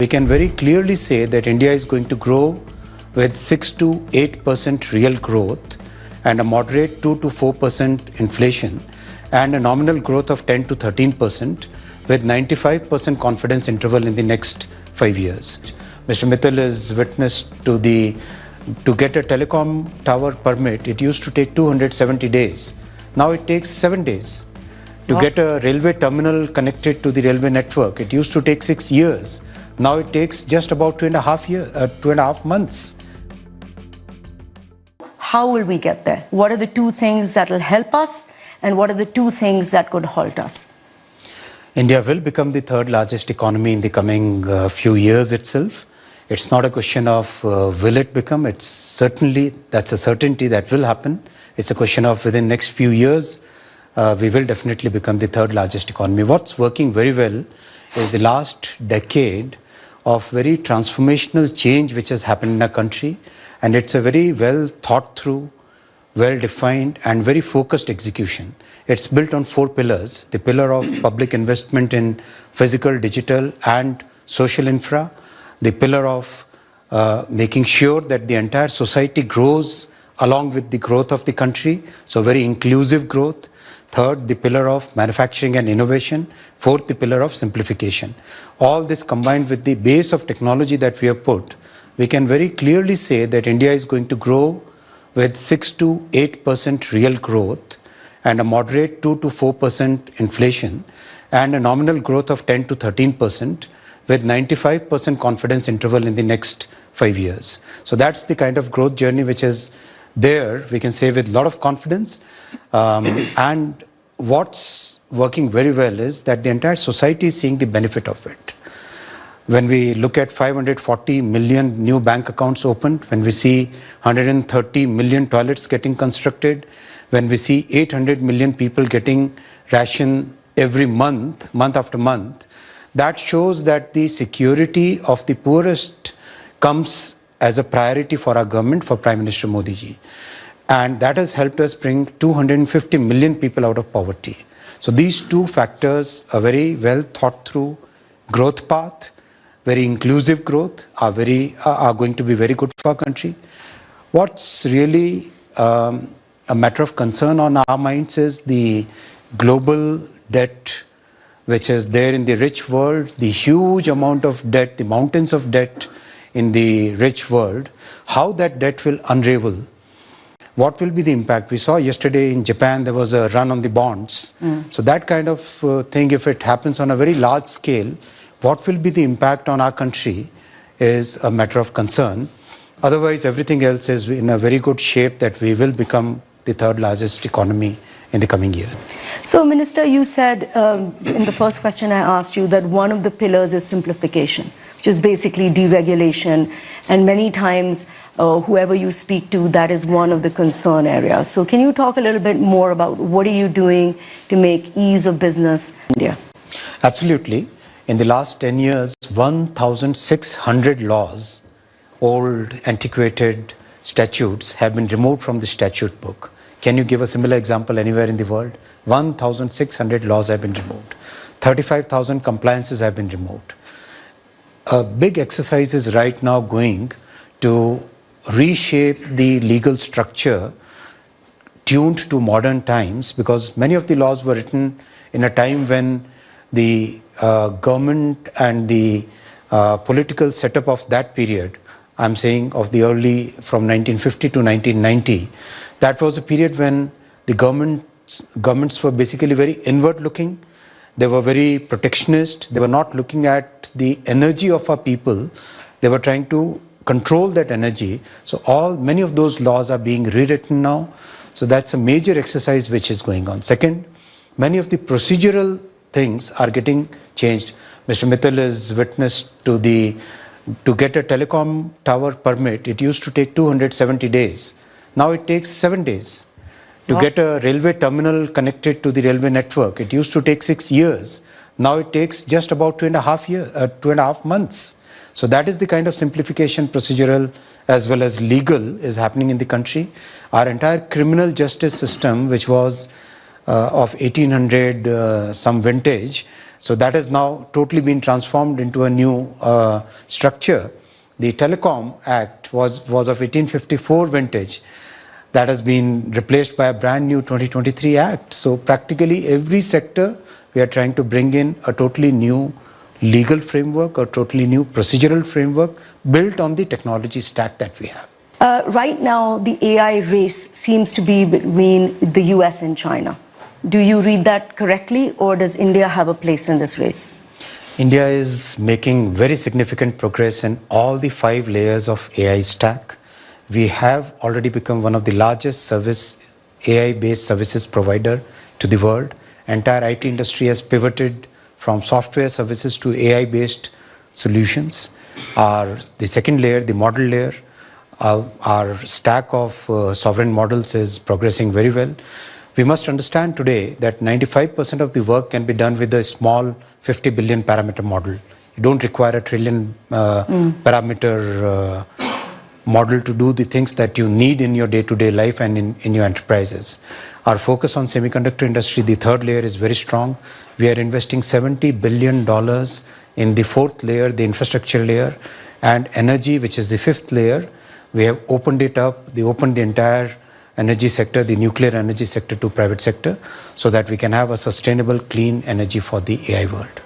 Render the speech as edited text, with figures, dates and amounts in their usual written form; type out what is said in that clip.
We can very clearly say that India is going to grow with 6 to 8% real growth and a moderate 2 to 4% inflation and a nominal growth of 10 to 13% with 95% confidence interval in the next 5 years. Mr. Mittal is witness to get a telecom tower permit. It used to take 270 days. Now it takes 7 days. To get a railway terminal connected to the railway network, it used to take 6 years. Now it takes just about 2.5 months. How will we get there? What are the two things that will help us, and what are the two things that could halt us? India will become the third largest economy in the coming few years itself. It's not a question of will it become. That's a certainty that will happen. It's a question of within next few years, we will definitely become the third largest economy. What's working very well is the last decade of very transformational change which has happened in our country, and it's a very well thought through, well defined and very focused execution. It's built on 4 pillars: the pillar of public investment in physical, digital and social infra, the pillar of making sure that the entire society grows along with the growth of the country, so very inclusive growth. Third, the pillar of manufacturing and innovation. Fourth, the pillar of simplification. All this combined with the base of technology that we have put, we can very clearly say that India is going to grow with 6 to 8% real growth and a moderate 2 to 4% inflation and a nominal growth of 10 to 13% with 95% confidence interval in the next 5 years. So that's the kind of growth journey which is there, we can say with a lot of confidence. And what's working very well is that the entire society is seeing the benefit of it. When we look at 540 million new bank accounts opened, when we see 130 million toilets getting constructed, when we see 800 million people getting ration every month, month after month, that shows that the security of the poorest comes as a priority for our government, for Prime Minister Modi ji. And that has helped us bring 250 million people out of poverty. So these two factors, a very well thought through growth path, very inclusive growth, are going to be very good for our country. What's really a matter of concern on our minds is the global debt which is there in the rich world, the huge amount of debt, the mountains of debt in the rich world, how that debt will unravel. What will be the impact? We saw yesterday in Japan there was a run on the bonds. So that kind of thing, if it happens on a very large scale, what will be the impact on our country is a matter of concern. Otherwise, everything else is in a very good shape that we will become the third largest economy in the coming year. So, Minister, you said in the first question I asked you that one of the pillars is simplification, which is basically deregulation. And many times, whoever you speak to, that is one of the concern areas. So can you talk a little bit more about what are you doing to make ease of business in India? Absolutely. In the last 10 years, 1,600 laws, old, antiquated statutes have been removed from the statute book. Can you give a similar example anywhere in the world? 1,600 laws have been removed. 35,000 compliances have been removed. A big exercise is right now going to reshape the legal structure tuned to modern times, because many of the laws were written in a time when the government and the political setup of that period, I'm saying of the early from 1950 to 1990, that was a period when the governments were basically very inward looking. They were very protectionist. They were not looking at the energy of our people. They were trying to control that energy. So many of those laws are being rewritten now. So that's a major exercise which is going on. Second, many of the procedural things are getting changed. Mr. Mittal is witness to get a telecom tower permit. It used to take 270 days. Now it takes 7 days. To get a railway terminal connected to the railway network, it used to take 6 years. Now it takes just about 2.5 months. So that is the kind of simplification, procedural as well as legal, is happening in the country. Our entire criminal justice system, which was of 1800 some vintage, So that has now totally been transformed into a new structure. The Telecom Act was of 1854 vintage. That has been replaced by a brand new 2023 Act. So practically every sector, we are trying to bring in a totally new legal framework or totally new procedural framework built on the technology stack that we have. Right now, the AI race seems to be between the US and China. Do you read that correctly, or does India have a place in this race? India is making very significant progress in all the 5 layers of AI stack. We have already become one of the largest AI-based services provider to the world. Entire IT industry has pivoted from software services to AI-based solutions. The second layer, the model layer, our stack of sovereign models is progressing very well. We must understand today that 95% of the work can be done with a small 50 billion parameter model. You don't require a trillion parameter model to do the things that you need in your day-to-day life and in your enterprises. Our focus on semiconductor industry, the third layer, is very strong. We are investing $70 billion in the fourth layer, the infrastructure layer, and energy, which is the fifth layer. We have opened it up. We opened the entire energy sector, the nuclear energy sector, to private sector, so that we can have a sustainable, clean energy for the AI world.